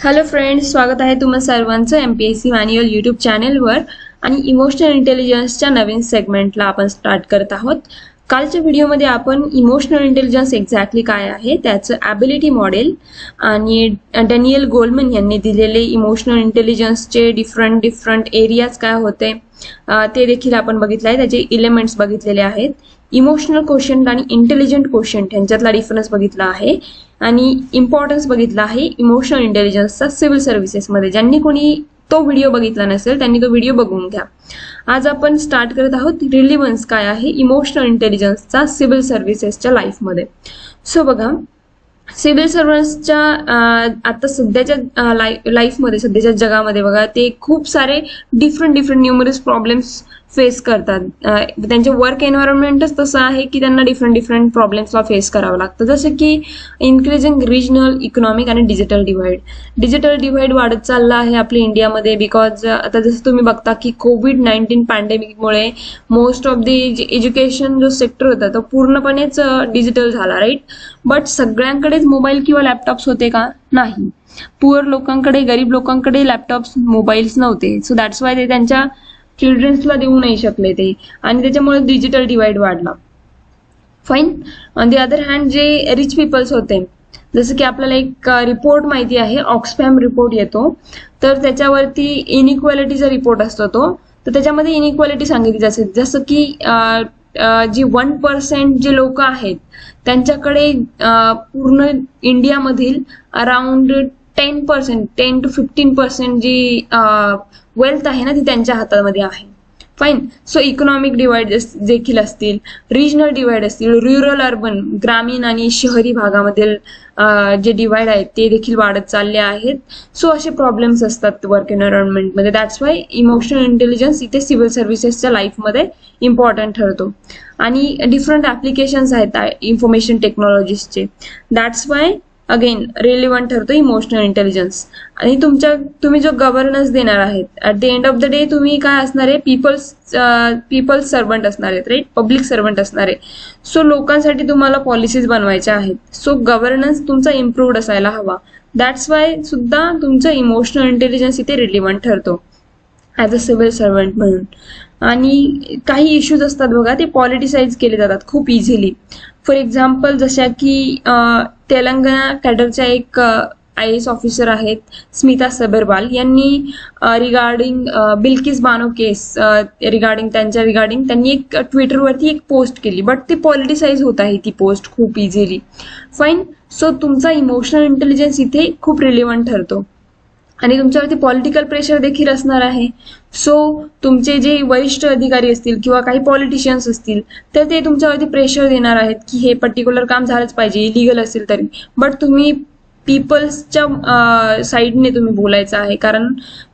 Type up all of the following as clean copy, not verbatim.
Hello friends, स्वागत आहे तुम्हा सर्वांचं MPSC मॅन्युअल यूट्यूब चॅनेलवर आणि इमोशनल इंटेलिजन्सच्या नवीन सेगमेंटला आपण स्टार्ट करत आहोत. कालच्या व्हिडिओमध्ये आपण इमोशनल इंटेलिजन्स एक्झॅक्टली काय आहे त्याचं ॲबिलिटी मॉडेल आणि डॅनियल गोलमन यांनी दिलेले इमोशनल इंटेलिजन्सचे डिफरंट एरियाज काय होते ते देखील आपण बघितलं आहे. त्याचे एलिमेंट्स बघितलेले आहेत. इमोशनल क्वोशंट आणि इंटेलिजंट क्वोशंट यांच्यातला डिफरन्स बघितला आहे आणि इम्पॉर्टन्स बघितला आहे इमोशनल इंटेलिजन्सचा सिव्हिल सर्व्हिसेसमध्ये. ज्यांनी कोणी तो व्हिडिओ बघितला नसेल त्यांनी तो व्हिडिओ बघून घ्या. आज आपण स्टार्ट करत आहोत रिलिव्हन्स काय आहे इमोशनल इंटेलिजन्सचा सिव्हिल सर्व्हिसेसच्या लाईफमध्ये. सो बघा, सिव्हिल सर्व्हंट्सच्या आता सध्याच्या लाईफमध्ये सध्याच्या जगामध्ये बघा ते खूप सारे डिफरंट न्यूमरस प्रॉब्लेम्स फेस करतात. त्यांचे वर्क एन्व्हायरमेंटच तसं आहे की त्यांना डिफरंट प्रॉब्लेम्सला फेस करावं लागतं. जसं की इन्क्रीजिंग रिजनल इकॉनॉमिक आणि डिजिटल डिव्हाइड वाढत चालला आहे आपल्या इंडियामध्ये. बिकॉज आता जसं तुम्ही बघता की कोविड-19 पॅन्डेमिकमुळे मोस्ट ऑफ दी एज्युकेशन जो सेक्टर होता तो पूर्णपणेच डिजिटल झाला, राईट. बट सगळ्यांकडेच मोबाईल किंवा लॅपटॉप्स होते का? नाही. पुअर लोकांकडे, गरीब लोकांकडे लॅपटॉप्स, मोबाईल्स नव्हते. सो दॅट्स वाय ते त्यांच्या चिल्ड्रन्सला देऊ नाही शकले ते, आणि त्याच्यामुळे डिजिटल डिवाइड वाढला. Fine. On the other hand जे रिच पीपल्स होते, जसं की आपल्याला एक रिपोर्ट माहिती आहे, ऑक्सफॅम रिपोर्ट येतो, तर त्याच्यावरती इनइक्वालिटीचा रिपोर्ट असतो तो. तर त्याच्यामध्ये इनइक्वालिटी सांगितली जाते, जसं की जी 1% जे लोक आहेत त्यांच्याकडे पूर्ण इंडियामधील अराउंड 10% to 15% जी वेल्थ आहे ना ती त्यांच्या हातामध्ये आहे. फाईन. सो इकॉनॉमिक डिवाइड देखील असतील, रिजनल डिवाइड असतील, रुरल अर्बन ग्रामीण आणि शहरी भागामधील जे डिवाइड आहेत ते देखील वाढत चालले आहेत. सो असे प्रॉब्लेम्स असतात वर्क एन्व्हायरमेंटमध्ये. दॅट्स वाय इमोशनल इंटेलिजन्स इथे सिव्हिल सर्व्हिसेसच्या लाईफमध्ये इम्पॉर्टंट ठरतो. आणि डिफरंट ऍप्लिकेशन्स आहेत इन्फॉर्मेशन टेक्नॉलॉजीजचे. दॅट्स वाय अगेन रिलेव्हंट ठरतो इमोशनल इंटेलिजन्स. आणि तुम्ही जो गव्हर्नन्स देणार आहेत, at the end of the day तुम्ही काय असणार आहे, पीपल्स सर्वंट असणार आहेत, राईट, पब्लिक सर्वंट असणार आहे. सो लोकांसाठी तुम्हाला पॉलिसीज बनवायच्या आहेत. सो गव्हर्नन्स तुमचा इम्प्रूव्ड असायला हवा. दॅट्स वाय सुद्धा तुमचं इमोशनल इंटेलिजन्स इथे रिलेव्हंट ठरतो ॲज अ सिव्हिल सर्वंट म्हणून. आणि काही इश्यूज असतात बघा, ते पॉलिटिसाइज केले जातात खूप इझिली. फॉर एक्झाम्पल जशा की तेलंगणा कॅडरच्या एक IAS ऑफिसर आहेत स्मिता सबरवाल यांनी रिगार्डिंग बिल्किस बानो केस रिगार्डिंग त्यांनी एक ट्विटरवरती एक पोस्ट केली, बट ती पॉलिटिसाइज होत आहे ती पोस्ट खूप इझिली. फाईन. सो तुमचा इमोशनल इंटेलिजन्स इथे खूप रिलेव्हंट ठरतो. आणि तुमच्यावरती पॉलिटिकल प्रेशर देखील असणार आहे. सो तुमचे जे वरिष्ठ अधिकारी असतील किंवा काही पॉलिटिशियन्स असतील तर ते तुमच्यावरती प्रेशर देणार आहेत की हे पर्टिक्युलर काम झालंच पाहिजे, इलिगल असेल तरी. बट तुम्ही पीपल्सच्या साईडने तुम्ही बोलायचं आहे, कारण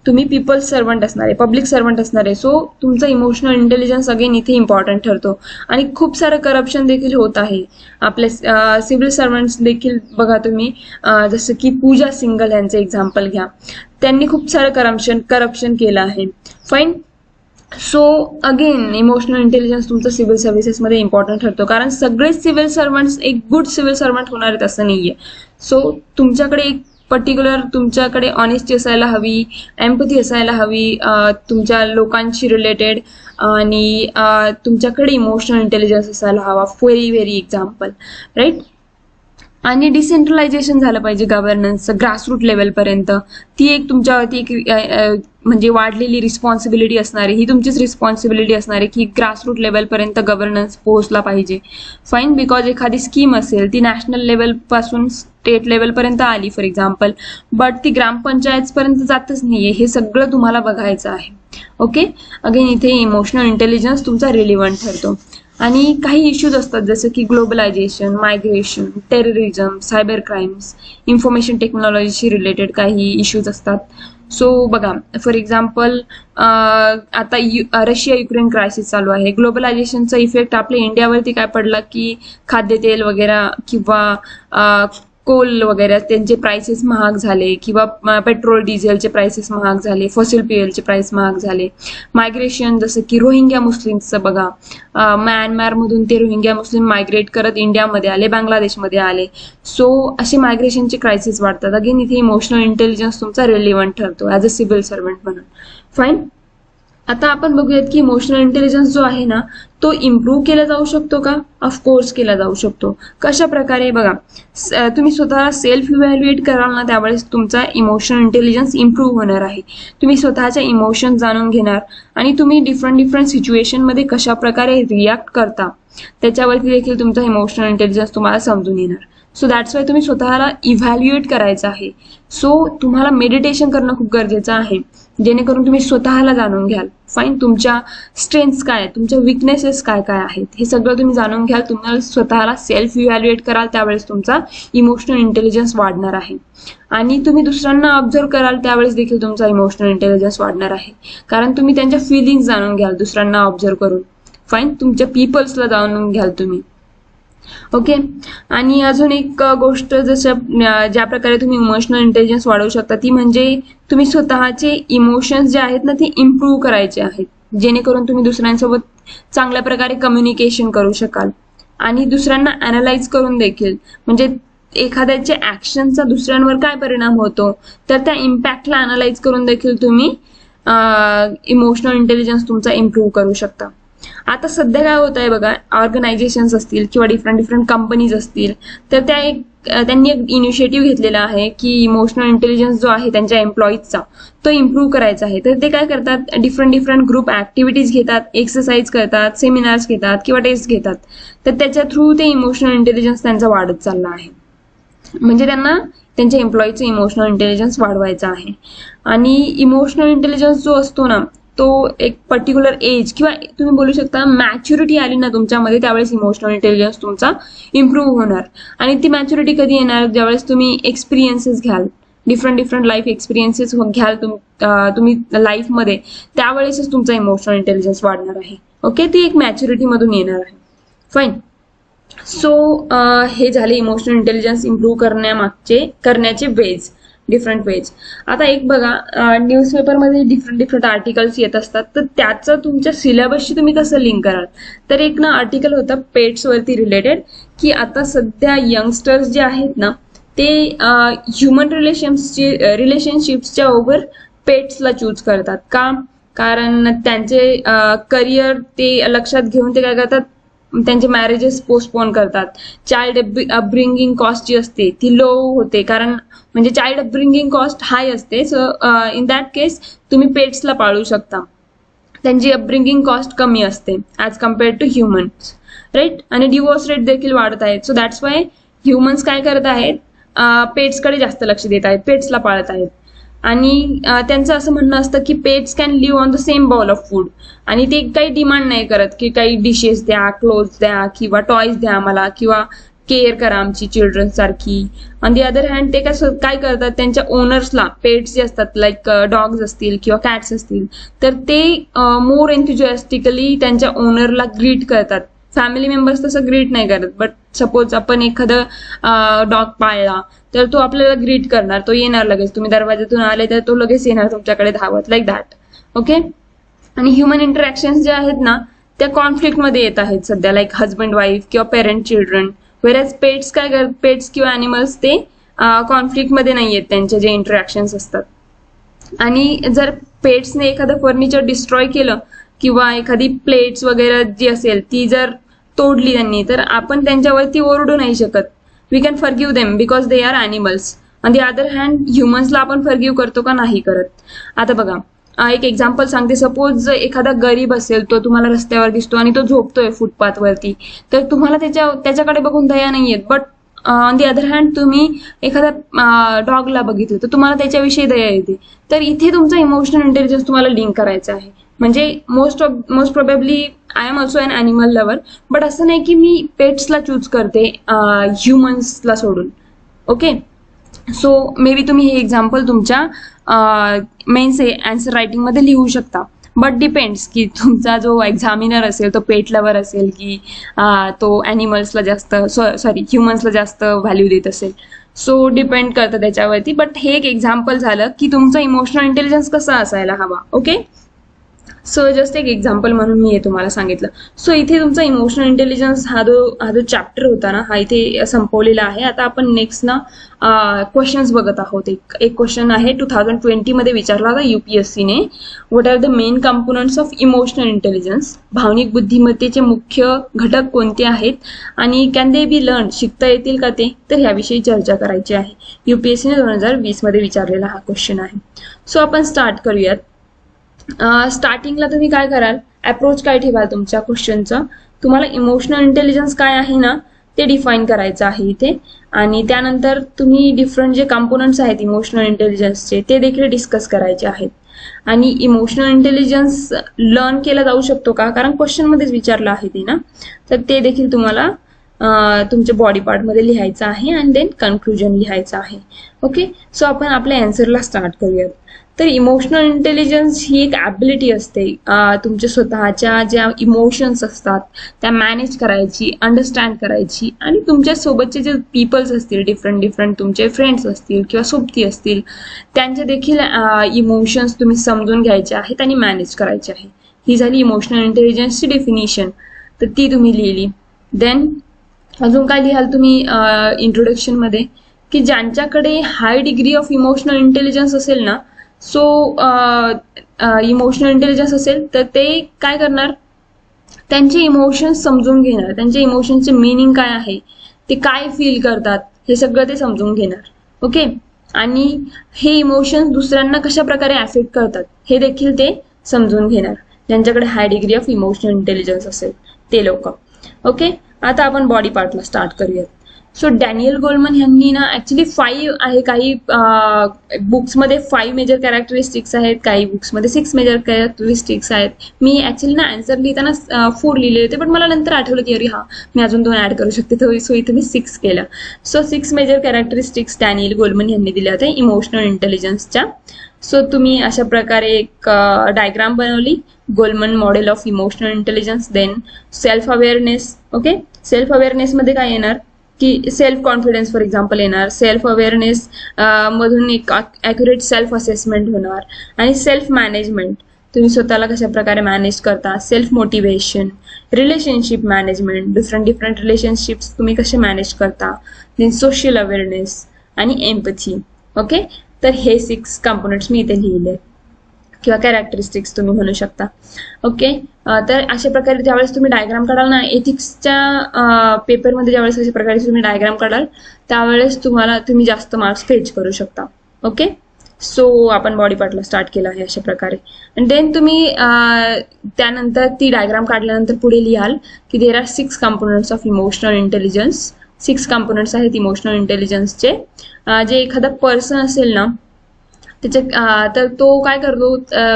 तुम्ही पीपल्स सर्वंट असणार आहे, पब्लिक सर्वंट असणार आहे. सो तुमचा इमोशनल इंटेलिजन्स अगेन इथे इम्पॉर्टंट ठरतो. आणि खूप सारं करप्शन देखील होत आहे आपले सिव्हिल सर्वंट्स देखील. बघा तुम्ही जसं की पूजा सिंगल यांचं एक्झाम्पल घ्या, त्यांनी खूप सारं करप्शन केलं आहे. Fine. So again emotional intelligence तुमचं सिव्हिल सर्व्हिसेसमध्ये इम्पॉर्टंट ठरतो, कारण सगळेच सिव्हिल सर्वंट्स एक गुड सिव्हिल सर्वंट होणार आहेत असं नाहीये. सो तुमच्याकडे एक पर्टिक्युलर तुमच्याकडे ऑनेस्टी असायला हवी, एम्पथी असायला हवी तुमच्या लोकांशी रिलेटेड, आणि तुमच्याकडे इमोशनल इंटेलिजन्स असायला हवा. Very example, right. आणि डिसेंट्रलायझेशन झालं पाहिजे गव्हर्नन्सचं ग्रासरूट लेवलपर्यंत. ती एक तुमच्यावरती एक म्हणजे वाढलेली रिस्पॉन्सिबिलिटी असणार आहे, ही तुमचीच रिस्पॉन्सिबिलिटी असणार आहे की ग्रासरूट लेवलपर्यंत गव्हर्नन्स पोहोचला पाहिजे. फाईन. बिकॉज एखादी स्कीम असेल ती नॅशनल लेवलपासून स्टेट लेवलपर्यंत आली फॉर एक्झाम्पल, बट ती ग्रामपंचायतपर्यंत जातच नाहीये. हे सगळं तुम्हाला बघायचं आहे. ओके. अगेन इथे इमोशनल इंटेलिजन्स तुमचा रिलेव्हंट ठरतो. आणि काही इश्यूज असतात जसं की globalisation, migration, terrorism, cyber crimes, information टेक्नॉलॉजीशी रिलेटेड काही इश्यूज असतात. सो बघा, फॉर एक्झाम्पल आता रशिया युक्रेन क्रायसिस चालू आहे. ग्लोबलायझेशनचा इफेक्ट आपल्या इंडियावरती काय पडला की खाद्यतेल वगैरे किंवा कोल वगैरे त्यांचे प्राइसेस महाग झाले, किंवा पेट्रोल डिझेलचे प्राइसेस महाग झाले, फॉसिल फ्युएलचे प्राइस महाग झाले. मायग्रेशन, जसं की रोहिंग्या मुस्लिम्सचं बघा, म्यानमारमधून ते रोहिंग्या मुस्लिम मायग्रेट करत इंडियामध्ये आले, बांगलादेशमध्ये आले. सो असे मायग्रेशनचे क्रायसिस वाढतात. अगेन इथे इमोशनल इंटेलिजन्स तुमचा रिलेव्हंट ठरतो ॲज अ सिव्हिल सर्वंट म्हणून. फाईन. आता आपण बघूयात की इमोशनल इंटेलिजन्स जो आहे ना तो इम्प्रूव्ह केला जाऊ शकतो का? ऑफकोर्स केला जाऊ शकतो. कशा प्रकारे? बघा, तुम्ही स्वतःला सेल्फ इव्हॅल्युएट कराल ना त्यावेळेस तुमचा इमोशनल इंटेलिजन्स इम्प्रूव्ह होणार आहे. तुम्ही स्वतःच्या इमोशन जाणून घेणार आणि तुम्ही डिफरंट सिच्युएशनमध्ये कशा प्रकारे रिॲक्ट करता त्याच्यावरती देखील तुमचा इमोशनल इंटेलिजन्स तुम्हाला समजून येणार. सो दॅट्स वाय तुम्ही स्वतःला इव्हॅल्युएट करायचं आहे. सो तुम्हाला मेडिटेशन करणं खूप गरजेचं आहे, जेणेकरून तुम्ही स्वतःला जाणून घ्याल. फाईन. तुमच्या स्ट्रेंथ्स काय आहेत, तुमच्या विकनेसेस काय काय आहेत, हे सगळं तुम्ही जाणून घ्याल. तुम्हाला स्वतःला सेल्फ इव्हॅल्युएट कराल त्यावेळेस तुमचा इमोशनल इंटेलिजन्स वाढणार आहे. आणि तुम्ही दुसऱ्यांना ऑब्झर्व कराल त्यावेळेस देखील तुमचा इमोशनल इंटेलिजन्स वाढणार आहे, कारण तुम्ही त्यांच्या फिलिंग्स जाणून घ्याल दुसऱ्यांना ऑब्झर्व करून. फाईन. तुमच्या पीपल्सला जाणून घ्याल तुम्ही. ओके. आणि अजून एक गोष्ट ज्या प्रकारे तुम्ही इमोशनल इंटेलिजन्स वाढवू शकता ती म्हणजे तुम्ही स्वतःचे इमोशन्स जे आहेत ना ते इम्प्रूव्ह करायचे आहेत, जेणेकरून तुम्ही दुसऱ्यांसोबत चांगल्या प्रकारे कम्युनिकेशन करू शकाल आणि दुसऱ्यांना अॅनालाइज करून देखील, म्हणजे एखाद्याच्या ऍक्शनचा दुसऱ्यांवर काय परिणाम होतो तर त्या इम्पॅक्टला अॅनालाइज करून देखील तुम्ही इमोशनल इंटेलिजन्स तुमचा इम्प्रूव्ह करू शकता. आता सध्या काय होत आहे बघा, ऑर्गनायझेशन्स असतील किंवा डिफरंट कंपनीज असतील तर त्यांनी एक इनिशिएटिव्ह घेतलेला आहे की इमोशनल इंटेलिजन्स जो आहे त्यांच्या एम्प्लॉईजचा तो इम्प्रूव्ह करायचा आहे. तर ते काय करतात, डिफरंट ग्रुप ऍक्टिव्हिटीज घेतात, एक्सरसाइज करतात, सेमिनार्स घेतात किंवा टेस्ट घेतात. तर त्याच्या थ्रू ते इमोशनल इंटेलिजन्स त्यांचा वाढत चालला आहे. म्हणजे त्यांना त्यांच्या एम्प्लॉईचं इमोशनल इंटेलिजन्स वाढवायचा आहे. आणि इमोशनल इंटेलिजन्स जो असतो ना तो एक पर्टिक्युलर एज किंवा तुम्ही बोलू शकता मॅच्युरिटी आली ना तुमच्यामध्ये त्यावेळेस इमोशनल इंटेलिजन्स तुमचा इम्प्रूव्ह होणार. आणि ती मॅच्युरिटी कधी येणार, ज्यावेळेस तुम्ही एक्सपिरियन्सेस घ्याल, डिफरंट लाईफ एक्सपिरियन्सेस घ्याल तुम्ही लाईफमध्ये, त्यावेळेसच तुमचा इमोशनल इंटेलिजन्स वाढणार आहे. ओके. ती एक मॅच्युरिटी मधून येणार आहे. फाईन. सो हे झाले इमोशनल इंटेलिजन्स इम्प्रूव्ह करण्याचे वेज, डिफरंट वेज. आता एक बघा, न्यूजपेपरमध्ये डिफरंट आर्टिकल्स येत असतात, तर त्याचं तुमच्या सिलेबसशी तुम्ही कसं लिंक कराल. तर एक ना आर्टिकल होतं पेट्सवरती रिलेटेड, की आता सध्या यंगस्टर्स जे आहेत ना ते ह्युमन रिलेशनशिप्सच्या ओव्हर पेट्सला चूज करतात. का? कारण त्यांचे करिअर ते लक्षात घेऊन ते काय करतात, त्यांचे मॅरेजेस पोस्टपोन करतात. चाइल्ड अपब्रिंगिंग कॉस्ट जी असते ती लो होते, कारण म्हणजे चाइल्ड अपब्रिंगिंग कॉस्ट हाय असते. सो इन दॅट केस तुम्ही पेट्सला पाळू शकता, त्यांची अपब्रिंगिंग कॉस्ट कमी असते as compared to humans, right. आणि डिवोर्स रेट देखील वाढत आहेत. सो दॅट्स वाय ह्युमन्स काय करत आहेत, पेट्सकडे जास्त लक्ष देत आहेत, पेट्सला पाळत आहेत. आणि त्यांचं असं म्हणणं असतं की pets can live on the same bowl of food, आणि ते काही डिमांड नाही करत की काही डिशेस द्या, क्लोथ्स द्या किंवा टॉयज द्या मला, किंवा केअर करा आमची चिल्ड्रन सारखी. ऑन दी अदर हँड ते काय करतात, त्यांच्या ओनर्सला, पेट्स जे असतात लाईक डॉग्स असतील किंवा कॅट्स असतील, तर ते मोर एन्थुजियास्टिकली त्यांच्या ओनरला ग्रीट करतात. फॅमिली मेंबर्स तसं ग्रीट नाही करत, बट सपोज आपण एखादं डॉग पाळला तर तो आपल्याला ग्रीट करणार, तो येणार लगेच, तुम्ही दरवाजातून आले तर तो लगेच येणार तुमच्याकडे धावत, लाईक दॅट. ओके. आणि ह्युमन इंटरॅक्शन्स जे आहेत ना त्या कॉन्फ्लिक्टमध्ये येत आहेत सध्या, लाईक हजबंड वाईफ किंवा पेरेंट चिल्ड्रन. वेरॅज पेट्स किंवा ॲनिमल्स ते कॉन्फ्लिक्टमध्ये नाही आहेत, त्यांचे जे इंटरॅक्शन्स असतात. आणि जर पेट्सने एखादं फर्निचर डिस्ट्रॉय केलं किंवा एखादी प्लेट्स वगैरे जी असेल ती जर तोडली त्यांनी, तर आपण त्यांच्यावरती ओरडू नाही शकत. We can forgive them because they are animals. On the other hand ह्युमन्सला आपण फॉरगिव्ह करतो का? नाही करत. आता बघा, एक एक्झाम्पल सांगते. सपोज एखादा गरीब असेल, तो तुम्हाला रस्त्यावर दिसतो आणि तो झोपतोय फुटपाथवरती, तर तुम्हाला त्याच्याकडे बघून दया नाही येत. But on the other hand तुम्ही एखाद्या डॉगला बघितलं तर तुम्हाला त्याच्याविषयी दया येते. तर इथे तुमचा इमोशनल इंटेलिजन्स तुम्हाला लिंक करायचा आहे. म्हणजे most probably I am also an animal lover, but असं नाही की मी पेट्सला चूज करते ह्युमन्सला सोडून. ओके. सो मे बी तुम्ही हे एक्झाम्पल तुमच्या मेन्स आन्सर रायटिंगमध्ये लिहू शकता. बट डिपेंड्स की तुमचा जो एक्झामिनर असेल तो पेट लवर असेल की तो ॲनिमल्सला जास्त ह्युमन्सला जास्त व्हॅल्यू देत असेल. सो डिपेंड करतं त्याच्यावरती. बट हे एक एक्झाम्पल झालं की तुमचं इमोशनल इंटेलिजन्स कसा असायला हवा. ओके, सो जस्ट एक एक्झाम्पल म्हणून मी हे तुम्हाला सांगितलं. सो इथे तुमचा इमोशनल इंटेलिजन्स हा जो चॅप्टर होता ना, हा इथे संपवलेला आहे. आता आपण नेक्स्ट ना क्वेश्चन्स बघत आहोत. एक क्वेश्चन आहे 2020 मध्ये विचारला होता UPSCने. What are the main components of emotional intelligence. भावनिक बुद्धिमत्तेचे मुख्य घटक कोणते आहेत आणि कॅन दे बी लर्न, शिकता येतील का ते. तर ह्याविषयी चर्चा करायची आहे. UPSCने 2020 मध्ये विचारलेला हा क्वेश्चन आहे. सो आपण स्टार्ट करूयात. स्टार्टिंगला तुम्ही काय कराल, अप्रोच काय ठेवाल तुमच्या क्वेश्चनचं. तुम्हाला इमोशनल इंटेलिजन्स काय आहे ना ते डिफाईन करायचं आहे इथे. आणि त्यानंतर तुम्ही डिफरंट जे कंपोनंट्स आहेत इमोशनल इंटेलिजन्सचे ते देखील डिस्कस करायचे आहेत. आणि इमोशनल इंटेलिजन्स लर्न केला जाऊ शकतो का, कारण क्वेश्चन मध्येच विचारलं आहे ते ना, तर ते देखील तुम्हाला तुमच्या बॉडी पार्टमध्ये लिहायचं आहे आणि देन कन्क्लुजन लिहायचं आहे. ओके, सो आपण आपल्या अँसरला स्टार्ट करूयात. तर इमोशनल इंटेलिजन्स ही एक ॲबिलिटी असते तुमच्या स्वतःच्या ज्या इमोशन्स असतात त्या मॅनेज करायची, अंडरस्टँड करायची आणि तुमच्या सोबतचे जे पीपल्स असतील, डिफरंट तुमचे फ्रेंड्स असतील किंवा सोबती असतील, त्यांचे देखील इमोशन्स तुम्ही समजून घ्यायचे आहेत आणि मॅनेज करायचे आहे. ही झाली इमोशनल इंटेलिजन्सची डेफिनिशन, तर ती तुम्ही लिहिली. देन अजून काय लिहाल तुम्ही इंट्रोडक्शनमध्ये, की ज्यांच्याकडे हाय डिग्री ऑफ इमोशनल इंटेलिजन्स असेल ना, सो इमोशनल इंटेलिजन्स असेल तर ते काय करणार, त्यांचे इमोशन्स समजून घेणार, त्यांच्या इमोशन्सचे मिनिंग काय आहे, ते काय फील करतात हे सगळं ते समजून घेणार. ओके, आणि हे इमोशन्स दुसऱ्यांना कशा प्रकारे अफेक्ट करतात हे देखील ते समजून घेणार, ज्यांच्याकडे हाय डिग्री ऑफ इमोशनल इंटेलिजन्स असेल ते लोक. ओके, आता आपण बॉडी पार्टला स्टार्ट करूयात. सो डॅनियल गोलमन यांनी ना ऍक्च्युली 5 आहे, काही बुक्समध्ये 5 मेजर कॅरेक्टरिस्टिक्स आहेत, काही बुक्समध्ये 6 मेजर कॅरेक्टरिस्टिक्स आहेत. मी ऍक्च्युली ना आन्सर लिहिताना 4 लिहिले होते, पण मला नंतर आठवलं की अरे हा मी अजून 2 ऍड करू शकते, सो इथे मी 6 केलं. So 6 major characteristics Daniel Goleman यांनी दिल्या होत्या इमोशनल इंटेलिजन्सच्या. सो तुम्ही अशा प्रकारे एक डायग्राम बनवली, Goleman model of emotional intelligence. Then self awareness. Okay, self अवेअरनेसमध्ये काय येणार की सेल्फ कॉन्फिडन्स फॉर एक्झाम्पल येणार. सेल्फ अवेअरनेस मधून एक ॲक्युरेट सेल्फ असेसमेंट होणार. आणि सेल्फ मॅनेजमेंट, तुम्ही स्वतःला कशा प्रकारे मॅनेज करता. Self motivation, relationship management, different relationships तुम्ही कसे मॅनेज करता. देन सोशल अवेअरनेस आणि एम्पथी. ओके, तर हे 6 कंपोनंट्स मी इथे लिहिले किंवा कॅरेक्टरिस्टिक्स तुम्ही म्हणू शकता. ओके, तर अशा प्रकारे ज्यावेळेस तुम्ही डायग्राम काढाल ना, एथिक्सच्या पेपरमध्ये ज्यावेळेस अशा प्रकारे तुम्ही डायग्राम काढाल त्यावेळेस तुम्ही जास्त मार्क्स फेच करू शकता. ओके, सो आपण बॉडी पार्टला स्टार्ट केलं आहे अशा प्रकारे. आणि देन तुम्ही त्यानंतर ती डायग्राम काढल्यानंतर पुढे लिहाल की there are 6 components of emotional intelligence. 6 components आहेत इमोशनल इंटेलिजन्सचे. जे एखादा पर्सन असेल ना तर तो काय करतो,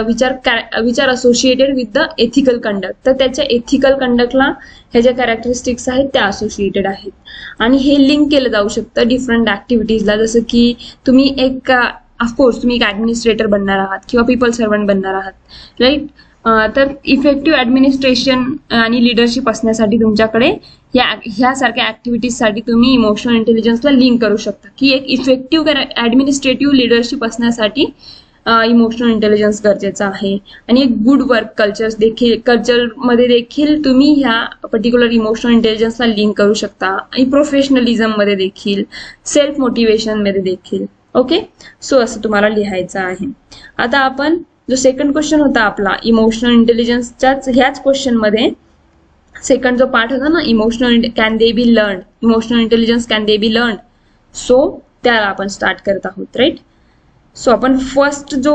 विचार associated with the ethical conduct, तर त्याच्या एथिकल कंडक्टला ह्या ज्या कॅरेक्टरिस्टिक्स आहेत त्या असोसिएटेड आहेत. आणि हे लिंक केलं जाऊ शकतं डिफरंट ऍक्टिव्हिटीजला, जसं की तुम्ही एक ऑफकोर्स तुम्ही एक ऍडमिनिस्ट्रेटर बनणार आहात किंवा पीपल सर्वंट बनणार आहात, राईट. तर इफेक्टिव्ह ऍडमिनिस्ट्रेशन आणि लिडरशिप असण्यासाठी तुमच्याकडे ह्यासारख्या ऍक्टिव्हिटीजसाठी तुम्ही इमोशनल इंटेलिजन्सला लिंक करू शकता, की एक इफेक्टिव्ह ऍडमिनिस्ट्रेटिव्ह लिडरशिप असण्यासाठी इमोशनल इंटेलिजन्स गरजेचं आहे. आणि एक गुड वर्क कल्चरमध्ये देखील तुम्ही ह्या पर्टिक्युलर इमोशनल इंटेलिजन्सला लिंक करू शकता. आणि प्रोफेशनलिझममध्ये देखील, सेल्फ मोटिवेशनमध्ये देखील. ओके, सो असं तुम्हाला लिहायचं आहे. आता आपण जो सेकंड क्वेश्चन होता आपला इमोशनल इंटेलिजन्सच्याच ह्याच क्वेश्चनमध्ये सेकंड जो पार्ट होता ना, emotional can they be learn, emotional intelligence can they be learn, so त्याला आपण स्टार्ट करत आहोत, राईट. सो आपण फर्स्ट जो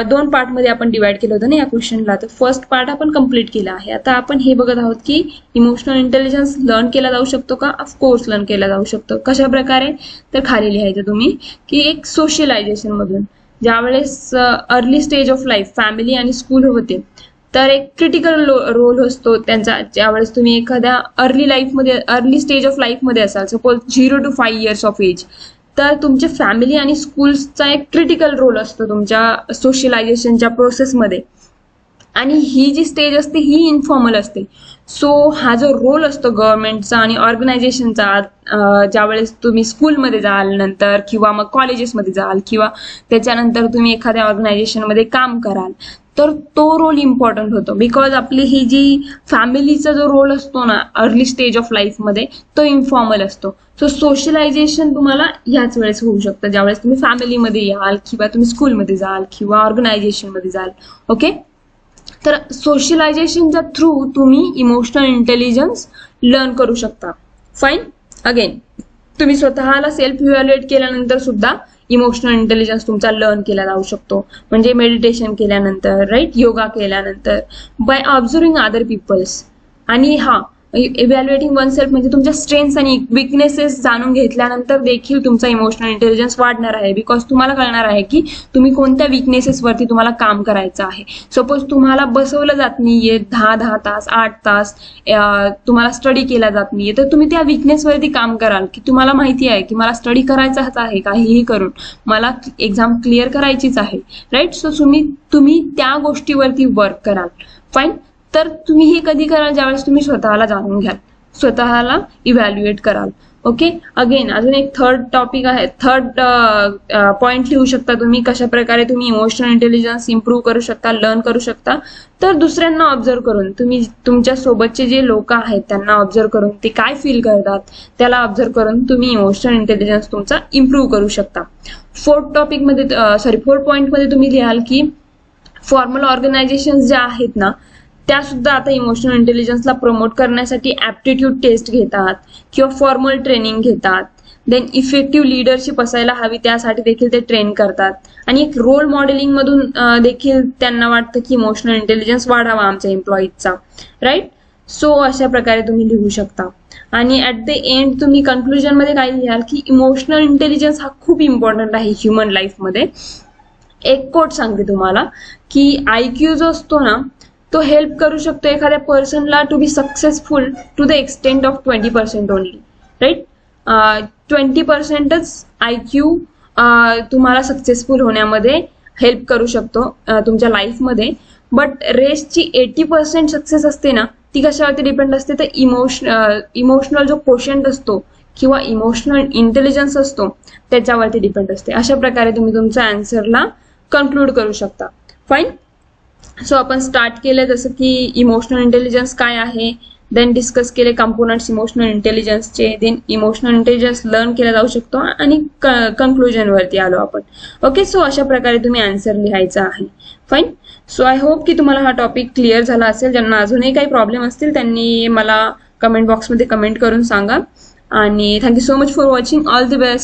2 पार्टमध्ये आपण डिवाइड केलं होतं ना या क्वेश्चनला, तर फर्स्ट पार्ट आपण कम्प्लीट केला आहे. आता आपण हे बघत आहोत की इमोशनल इंटेलिजन्स लर्न केला जाऊ शकतो का. ऑफकोर्स लर्न केला जाऊ शकतो. कशा प्रकारे, तर खाली लिहायचं तुम्ही की एक सोशलायझेशन मधून, ज्यावेळेस early stage of life family आणि स्कूल होते तर एक क्रिटिकल रोल असतो त्यांचा. ज्यावेळेस तुम्ही एखाद्या अर्ली स्टेज ऑफ लाईफमध्ये असाल, suppose 0 to 5 years of age, तर तुमच्या फॅमिली आणि स्कूल्सचा एक क्रिटिकल रोल असतो तुमच्या सोशलायझेशनच्या प्रोसेसमध्ये. आणि ही जी स्टेज असते ही इन्फॉर्मल असते. सो हा जो रोल असतो गव्हर्नमेंटचा आणि ऑर्गनायझेशनचा, ज्यावेळेस तुम्ही स्कूलमध्ये जाल नंतर किंवा मग कॉलेजेसमध्ये जाल किंवा त्याच्यानंतर तुम्ही एखाद्या ऑर्गनायझेशनमध्ये काम कराल, तर तो रोल इम्पॉर्टंट होतो. बिकॉज आपली ही जी फॅमिलीचा जो रोल असतो ना अर्ली स्टेज ऑफ लाईफमध्ये, तो इन्फॉर्मल असतो. सो सोशलायझेशन तुम्हाला ह्याच वेळेस होऊ शकतं, ज्यावेळेस तुम्ही फॅमिलीमध्ये याल किंवा तुम्ही स्कूलमध्ये जाल किंवा ऑर्गनायझेशनमध्ये जाल. ओके, तर सोशलायझेशनच्या थ्रू तुम्ही इमोशनल इंटेलिजन्स लर्न करू शकता. फाईन. अगेन तुम्ही स्वतःला सेल्फ इव्हॅल्युएट केल्यानंतर सुद्धा इमोशनल इंटेलिजन्स तुमचा लर्न केला जाऊ शकतो. म्हणजे मेडिटेशन केल्यानंतर, राईट, योगा केल्यानंतर, बाय ऑब्झर्विंग अदर पीपल्स. आणि इव्हॅल्युएटिंग वन सेल्फ म्हणजे तुमच्या स्ट्रेंथ्स आणि विकनेसेस जाणून घेतल्यानंतर देखील तुमचा इमोशनल इंटेलिजन्स वाढणार आहे. बिकॉज तुम्हाला कळणार आहे की तुम्ही कोणत्या विकनेसेसवरती तुम्हाला काम करायचं आहे. सपोज तुम्हाला बसवलं जात नाहीये 10 तास 8 तास तुम्हाला स्टडी केला जात नाहीये, तर तुम्ही त्या विकनेसवरती काम कराल की तुम्हाला माहिती आहे की मला स्टडी करायचाच आहे, काहीही करून मला एक्झाम क्लिअर करायचीच आहे, राईट. सो तुम्ही त्या गोष्टीवरती वर्क कराल. फाईन. तर तुम्ही हे कधी कराल, ज्यावेळेस तुम्ही स्वतःला जाणून घ्याल, स्वतःला इव्हॅल्युएट कराल. ओके. अगेन अजून एक थर्ड टॉपिक आहे, थर्ड पॉइंट लिहू शकता तुम्ही, कशा प्रकारे तुम्ही इमोशनल इंटेलिजन्स इम्प्रूव्ह करू शकता, लर्न करू शकता. तर दुसऱ्यांना ऑब्झर्व करून, तुम्ही तुमच्या सोबतचे जे लोक आहेत त्यांना ऑब्झर्व करून ते काय फील करतात त्याला ऑब्झर्व करून तुम्ही इमोशनल इंटेलिजन्स तुमचा इम्प्रूव्ह करू शकता. फोर्थ पॉइंटमध्ये तुम्ही लिहाल की फॉर्मल ऑर्गनायझेशन ज्या आहेत ना त्या सुद्धा आता इमोशनल इंटेलिजन्सला प्रमोट करण्यासाठी ऍप्टिट्यूड टेस्ट घेतात किंवा फॉर्मल ट्रेनिंग घेतात. देन इफेक्टिव्ह लिडरशिप असायला हवी त्यासाठी देखील ते ट्रेन करतात. आणि एक रोल मॉडेलिंग मधून देखील त्यांना वाटतं की इमोशनल इंटेलिजन्स वाढावा आमच्या एम्प्लॉईजचा, राईट. सो अशा प्रकारे तुम्ही लिहू शकता. आणि ऍट द एंड तुम्ही कन्क्लुजन मध्ये काय लिहाल की इमोशनल इंटेलिजन्स हा खूप इम्पॉर्टंट आहे ह्युमन लाईफमध्ये. एक कोट सांगते तुम्हाला की IQ जो असतो ना तो हेल्प करू शकतो एखाद्या पर्सनला to be successful to the extent of 20% only, right. 20%च IQ तुम्हाला सक्सेसफुल होण्यामध्ये हेल्प करू शकतो तुमच्या लाईफमध्ये. बट रेस्टची 80% सक्सेस असते ना ती कशावरती डिपेंड असते, तर इमोशनल जो कोशंट असतो किंवा इमोशनल इंटेलिजन्स असतो त्याच्यावरती डिपेंड असते. अशा प्रकारे तुम्ही तुमच्या आन्सरला कन्क्लूड करू शकता. फाईन. सो आपण स्टार्ट केलं जसं की इमोशनल इंटेलिजन्स काय आहे, देन डिस्कस केले कंपोनंट्स इमोशनल इंटेलिजन्सचे, देन इमोशनल इंटेलिजन्स लर्न केला जाऊ शकतो आणि कन्क्लुजनवरती आलो आपण. ओके. सो अशा प्रकारे तुम्ही आन्सर लिहायचा आहे. फाईन. सो आय होप की तुम्हाला हा टॉपिक क्लिअर झाला असेल. ज्यांना अजूनही काही प्रॉब्लेम असतील त्यांनी मला कमेंट बॉक्समध्ये कमेंट करून सांगा. आणि thank you so much for watching. All the best.